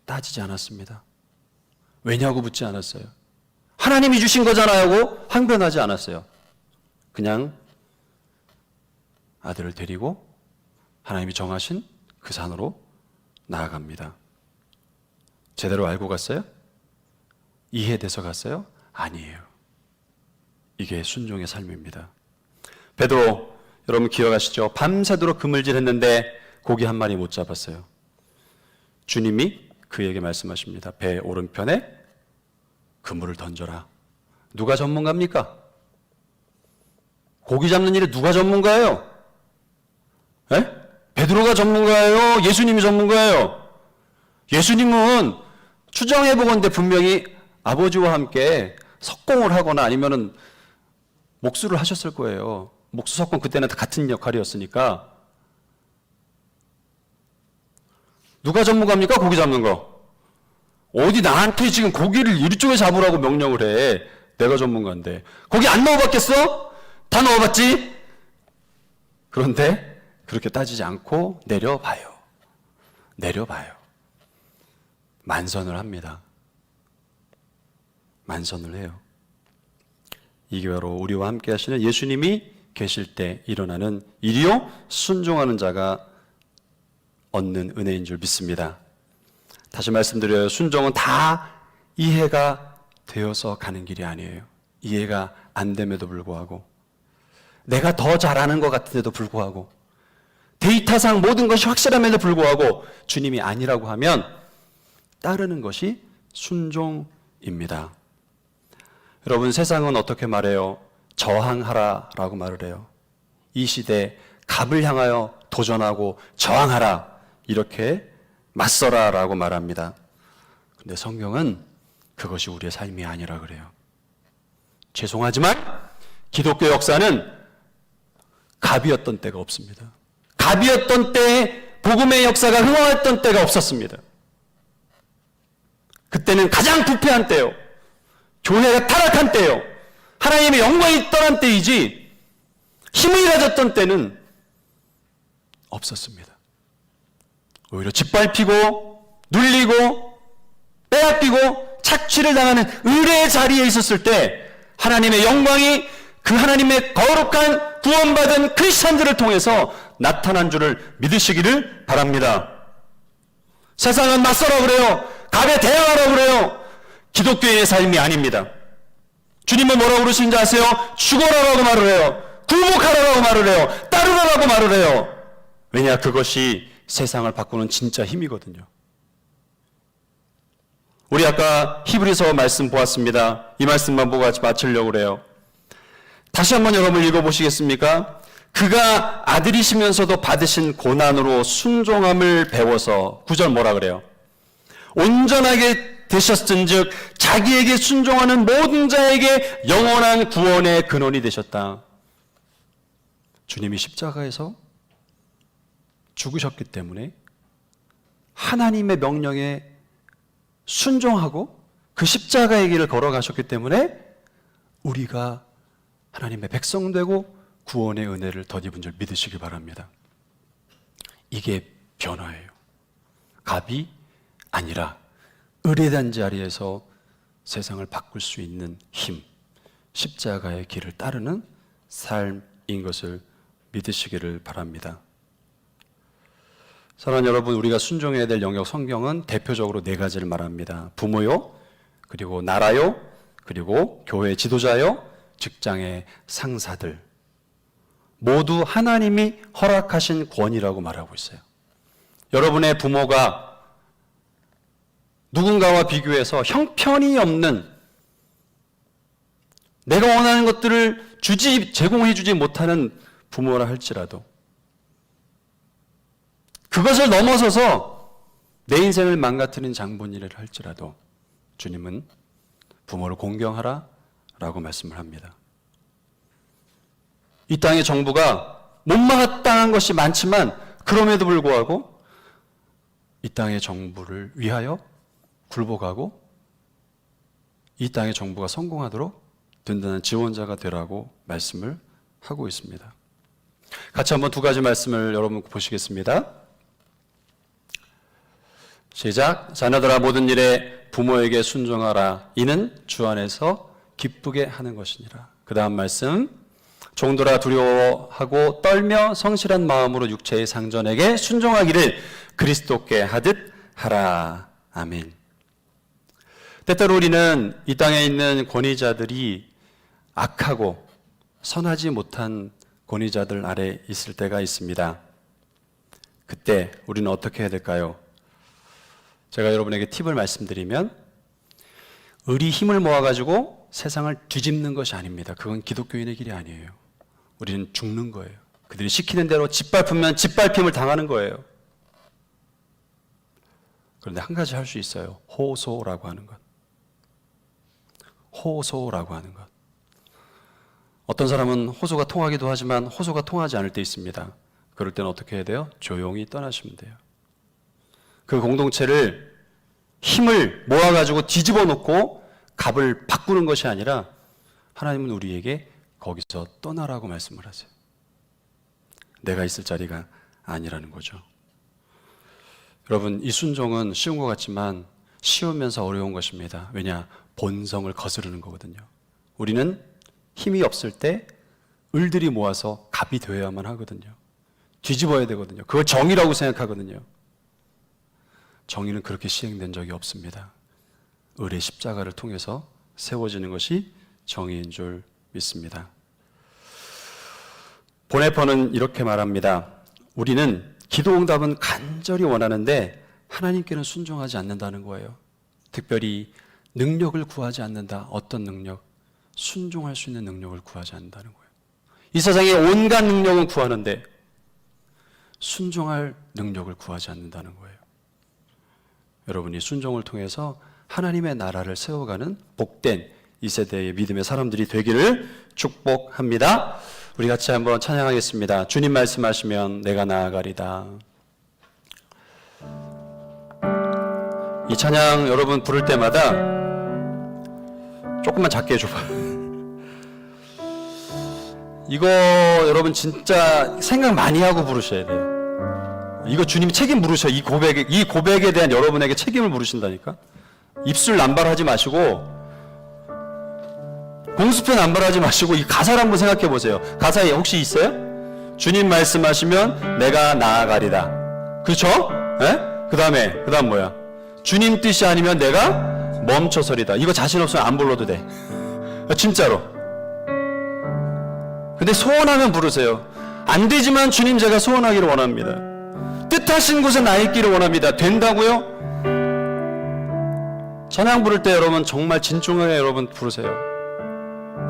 A: 따지지 않았습니다. 왜냐고 묻지 않았어요. 하나님이 주신 거잖아요 하고 항변하지 않았어요. 그냥 아들을 데리고 하나님이 정하신 그 산으로 나아갑니다. 제대로 알고 갔어요? 이해돼서 갔어요? 아니에요. 이게 순종의 삶입니다. 베드로, 여러분 기억하시죠? 밤새도록 그물질했는데 고기 한 마리 못 잡았어요. 주님이 그에게 말씀하십니다. 배 오른편에 그물을 던져라. 누가 전문가입니까? 고기 잡는 일에 누가 전문가예요? 에? 베드로가 전문가예요? 예수님이 전문가예요? 예수님은 추정해보건대 분명히 아버지와 함께 석공을 하거나 아니면은 목수를 하셨을 거예요. 목수, 석공 그때는 다 같은 역할이었으니까. 누가 전문가입니까? 고기 잡는 거. 어디 나한테 지금 고기를 이쪽에 잡으라고 명령을 해. 내가 전문가인데. 고기 안 넣어봤겠어? 다 넣어봤지? 그런데 그렇게 따지지 않고 내려봐요. 내려봐요. 만선을 합니다. 만선을 해요. 이게 바로 우리와 함께 하시는 예수님이 계실 때 일어나는 일이요 순종하는 자가 얻는 은혜인 줄 믿습니다. 다시 말씀드려요. 순종은 다 이해가 되어서 가는 길이 아니에요. 이해가 안 됨에도 불구하고 내가 더 잘하는 것 같은데도 불구하고 데이터상 모든 것이 확실함에도 불구하고 주님이 아니라고 하면 따르는 것이 순종입니다. 여러분, 세상은 어떻게 말해요? 저항하라 라고 말을 해요. 이 시대 갑을 향하여 도전하고 저항하라, 이렇게 맞서라 라고 말합니다. 근데 성경은 그것이 우리의 삶이 아니라 그래요. 죄송하지만 기독교 역사는 갑이었던 때가 없습니다. 갑이었던 때에 복음의 역사가 흥황했던 때가 없었습니다. 그때는 가장 부패한 때요, 교회가 타락한 때요, 하나님의 영광이 떠난 때이지 힘이 가졌던 때는 없었습니다. 오히려 짓밟히고 눌리고 빼앗기고 착취를 당하는 의뢰의 자리에 있었을 때 하나님의 영광이 그 하나님의 거룩한 구원받은 크리스천들을 통해서 나타난 줄을 믿으시기를 바랍니다. 세상은 맞서라 그래요. 갑에 대항하라 그래요. 기독교의 삶이 아닙니다. 주님은 뭐라고 그러시는지 아세요? 죽어라라고 말을 해요. 굴복하라라고 말을 해요. 따르라라고 말을 해요. 왜냐, 그것이 세상을 바꾸는 진짜 힘이거든요. 우리 아까 히브리서 말씀 보았습니다. 이 말씀만 보고 같이 마치려고 그래요. 다시 한번 여러분 읽어보시겠습니까? 그가 아들이시면서도 받으신 고난으로 순종함을 배워서 9절 뭐라 그래요? 온전하게 되셨은즉 자기에게 순종하는 모든 자에게 영원한 구원의 근원이 되셨다. 주님이 십자가에서 죽으셨기 때문에 하나님의 명령에 순종하고 그 십자가의 길을 걸어가셨기 때문에 우리가 하나님의 백성 되고 구원의 은혜를 덧입은 줄 믿으시기 바랍니다. 이게 변화예요. 갑이 아니라 의뢰된 자리에서 세상을 바꿀 수 있는 힘, 십자가의 길을 따르는 삶인 것을 믿으시기를 바랍니다. 사랑하는 여러분, 우리가 순종해야 될 영역, 성경은 대표적으로 4가지를 말합니다. 부모요, 그리고 나라요, 그리고 교회 지도자요, 직장의 상사들, 모두 하나님이 허락하신 권위라고 말하고 있어요. 여러분의 부모가 누군가와 비교해서 형편이 없는, 내가 원하는 것들을 제공해 주지 못하는 부모라 할지라도, 그것을 넘어서서 내 인생을 망가뜨린 장본인을 할지라도 주님은 부모를 공경하라 라고 말씀을 합니다. 이 땅의 정부가 못마땅한 것이 많지만 그럼에도 불구하고 이 땅의 정부를 위하여 굴복하고 이 땅의 정부가 성공하도록 든든한 지원자가 되라고 말씀을 하고 있습니다. 같이 한번 2가지 말씀을 여러분 보시겠습니다. 시작. 자녀들아, 모든 일에 부모에게 순종하라. 이는 주 안에서 기쁘게 하는 것이니라. 그 다음 말씀. 종들아, 두려워하고 떨며 성실한 마음으로 육체의 상전에게 순종하기를 그리스도께 하듯 하라. 아멘. 때때로 우리는 이 땅에 있는 권위자들이 악하고 선하지 못한 권위자들 아래 있을 때가 있습니다. 그때 우리는 어떻게 해야 될까요? 제가 여러분에게 팁을 말씀드리면, 의리 힘을 모아가지고 세상을 뒤집는 것이 아닙니다. 그건 기독교인의 길이 아니에요. 우리는 죽는 거예요. 그들이 시키는 대로 짓밟으면 짓밟힘을 당하는 거예요. 그런데 한 가지 할 수 있어요. 호소라고 하는 것. 호소라고 하는 것. 어떤 사람은 호소가 통하기도 하지만 호소가 통하지 않을 때 있습니다. 그럴 때는 어떻게 해야 돼요? 조용히 떠나시면 돼요. 그 공동체를 힘을 모아가지고 뒤집어 놓고 갑을 바꾸는 것이 아니라 하나님은 우리에게 거기서 떠나라고 말씀을 하세요. 내가 있을 자리가 아니라는 거죠. 여러분, 이 순종은 쉬운 것 같지만 쉬우면서 어려운 것입니다. 왜냐? 본성을 거스르는 거거든요. 우리는 힘이 없을 때 을들이 모아서 갑이 되어야만 하거든요. 뒤집어야 되거든요. 그걸 정의라고 생각하거든요. 정의는 그렇게 시행된 적이 없습니다. 을의 십자가를 통해서 세워지는 것이 정의인 줄 믿습니다. 보네퍼는 이렇게 말합니다. 우리는 기도 응답은 간절히 원하는데 하나님께는 순종하지 않는다는 거예요. 특별히 능력을 구하지 않는다. 어떤 능력? 순종할 수 있는 능력을 구하지 않는다는 거예요. 이 세상에 온갖 능력은 구하는데 순종할 능력을 구하지 않는다는 거예요. 여러분이 순종을 통해서 하나님의 나라를 세워가는 복된 이 세대의 믿음의 사람들이 되기를 축복합니다. 우리 같이 한번 찬양하겠습니다. 주님 말씀하시면 내가 나아가리다. 이 찬양 여러분 부를 때마다 조금만 작게 해줘봐. 이거 여러분 진짜 생각 많이 하고 부르셔야 돼요. 이거 주님이 책임 물으셔. 이 고백에 대한 여러분에게 책임을 물으신다니까. 입술 남발하지 마시고, 공수표 남발하지 마시고 이 가사를 한번 생각해 보세요. 가사에 혹시 있어요? 주님 말씀하시면 내가 나아가리다. 그렇죠? 그 다음 뭐야? 주님 뜻이 아니면 내가 멈춰서리다. 이거 자신 없으면 안 불러도 돼. 진짜로. 근데 소원하면 부르세요. 안 되지만 주님 제가 소원하기를 원합니다. 뜻하신 곳에 나 있기를 원합니다. 된다고요? 찬양 부를 때 여러분 정말 진중하게 여러분 부르세요.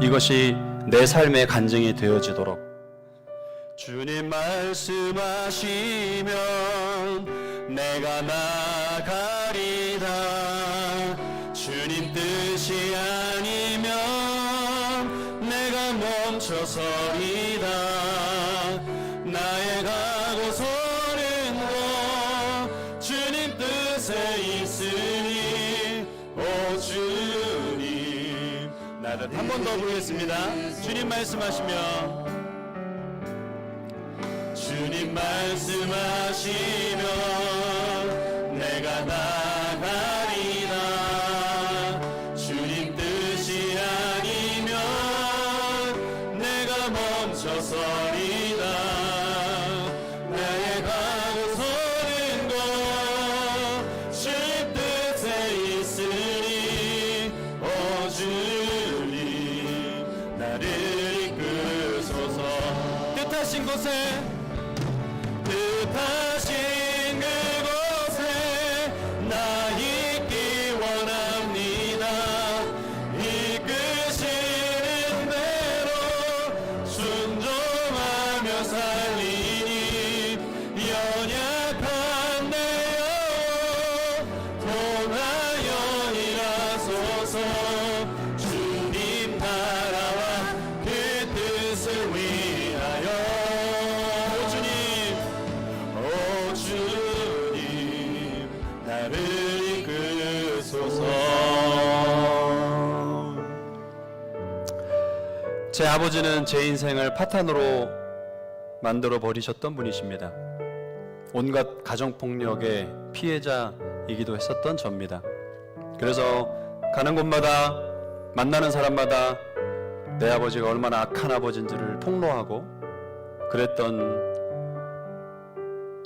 A: 이것이 내 삶의 간증이 되어지도록. 주님 말씀하시면 내가 나가리다. 주님 뜻이 아니면 내가 멈춰서리다. 나의 가고 서는 곳 주님 뜻에 있으니 오 주님. 나를 한 번 더 부르겠습니다. 주님 말씀하시면 주님 말씀하시면 내가 나가리다. 주님 뜻이 아니면 내가 멈춰서리다. 나의 가고 서는 곳 주님 뜻에 있으니 오 주님 나를 이끄소서. 뜻하신 곳에 뜻하신 그곳에 나 있기 원합니다. 이끄시는 대로 순종하며 살리니 연약한 내 영혼 통하여 일하소서. 주님 나라와 그 뜻을 위하여 오 주님 나를 이끄소서. 제 아버지는 제 인생을 파탄으로 만들어 버리셨던 분이십니다. 온갖 가정폭력의 피해자이기도 했었던 접니다. 그래서 가는 곳마다 만나는 사람마다 내 아버지가 얼마나 악한 아버지인지를 폭로하고 그랬던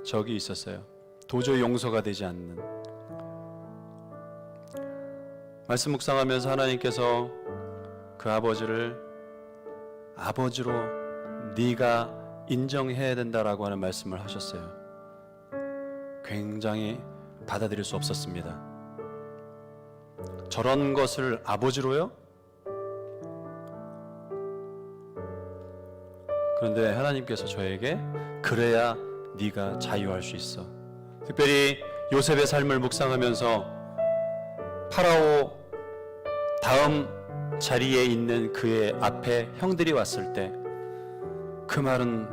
A: 적이 있었어요. 도저히 용서가 되지 않는. 말씀 묵상하면서 하나님께서 그 아버지를 아버지로 네가 인정해야 된다라고 하는 말씀을 하셨어요. 굉장히 받아들일 수 없었습니다. 저런 것을 아버지로요? 그런데 하나님께서 저에게 그래야 네가 자유할 수 있어. 특별히 요셉의 삶을 묵상하면서 파라오 다음 자리에 있는 그의 앞에 형들이 왔을 때 그 말은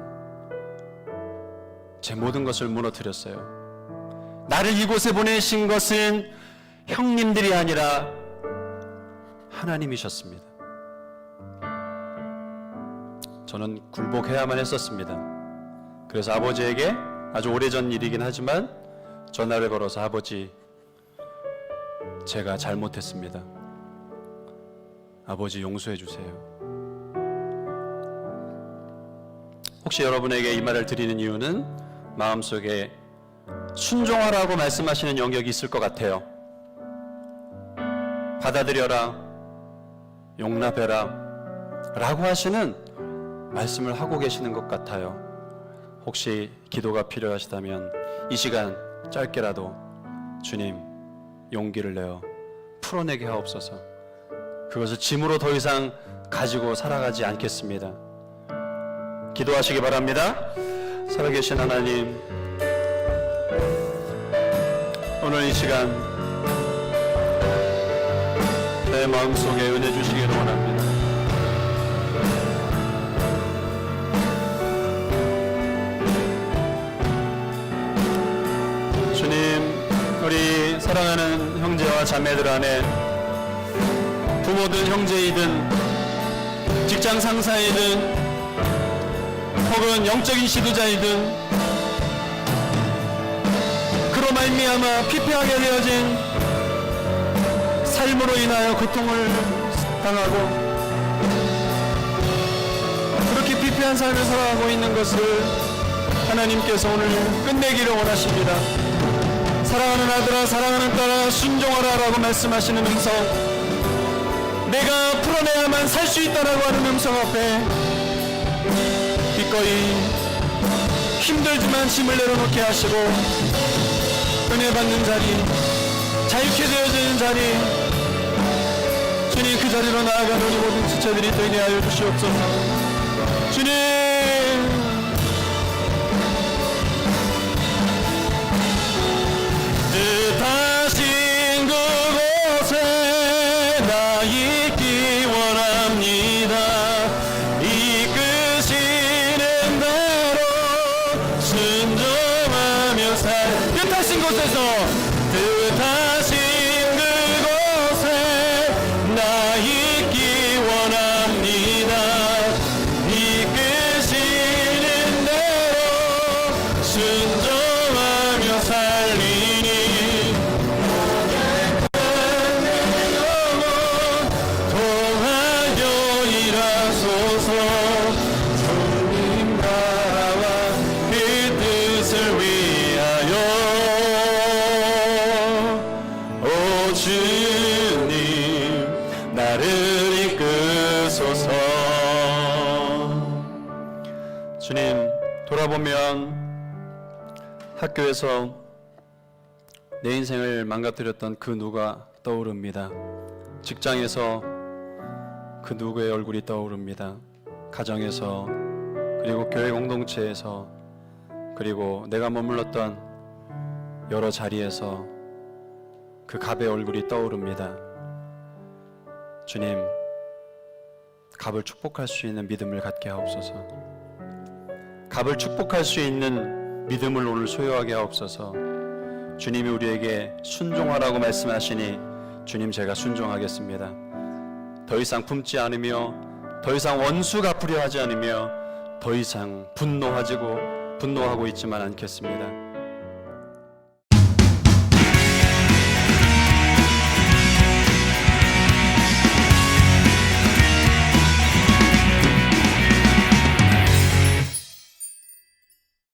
A: 제 모든 것을 무너뜨렸어요. 나를 이곳에 보내신 것은 형님들이 아니라 하나님이셨습니다. 저는 굴복해야만 했었습니다. 그래서 아버지에게 아주 오래전 일이긴 하지만 전화를 걸어서 아버지, 제가 잘못했습니다. 아버지 용서해 주세요. 혹시 여러분에게 이 말을 드리는 이유는 마음속에 순종하라고 말씀하시는 영역이 있을 것 같아요. 받아들여라, 용납해라 라고 하시는 말씀을 하고 계시는 것 같아요. 혹시 기도가 필요하시다면 이 시간 짧게라도 주님 용기를 내어 풀어내게 하옵소서. 그것을 짐으로 더 이상 가지고 살아가지 않겠습니다. 기도하시기 바랍니다. 살아계신 하나님, 오늘 이 시간 내 마음속에 은혜 주시기를 원합니다. 주님, 우리 사랑하는 형제와 자매들 안에 부모든 형제이든 직장 상사이든 혹은 영적인 지도자이든 그로 말미암아 피폐하게 되어진 삶으로 인하여 고통을 당하고 그렇게 피폐한 삶을 살아가고 있는 것을 하나님께서 오늘 끝내기를 원하십니다. 사랑하는 아들아, 사랑하는 딸아, 순종하라 라고 말씀하시는 음성, 내가 풀어내야만 살 수 있다라고 하는 음성 앞에 기꺼이 힘들지만 짐을 내려놓게 하시고 은혜 받는 자리, 자유케 되어지는 자리, 주님 그 자리로 나아가는 우리 모든 지체들이 되게 하여 주시옵소서. 주님, 뜻하신 그곳에 나 있기 원합니다. 이끄시는 대로 순종하며 뜻하신 곳에서, 뜻하신 그곳에 나 있기 원합니다. 이끄시는 대로 순종하며 살리니 통하여 일하소서. 주님 나라와 그 뜻을 위하여 오 주님 나를 이끄소서. 주님, 돌아보면 학교에서 내 인생을 망가뜨렸던 그 누가 떠오릅니다. 직장에서 그 누구의 얼굴이 떠오릅니다. 가정에서, 그리고 교회 공동체에서, 그리고 내가 머물렀던 여러 자리에서 그 갑의 얼굴이 떠오릅니다. 주님, 갑을 축복할 수 있는 믿음을 갖게 하옵소서. 갑을 축복할 수 있는 믿음을 오늘 소유하게 하옵소서. 주님이 우리에게 순종하라고 말씀하시니 주님, 제가 순종하겠습니다. 더 이상 품지 않으며, 더 이상 원수 갚으려 하지 않으며, 더 이상 분노하고 있지만 않겠습니다.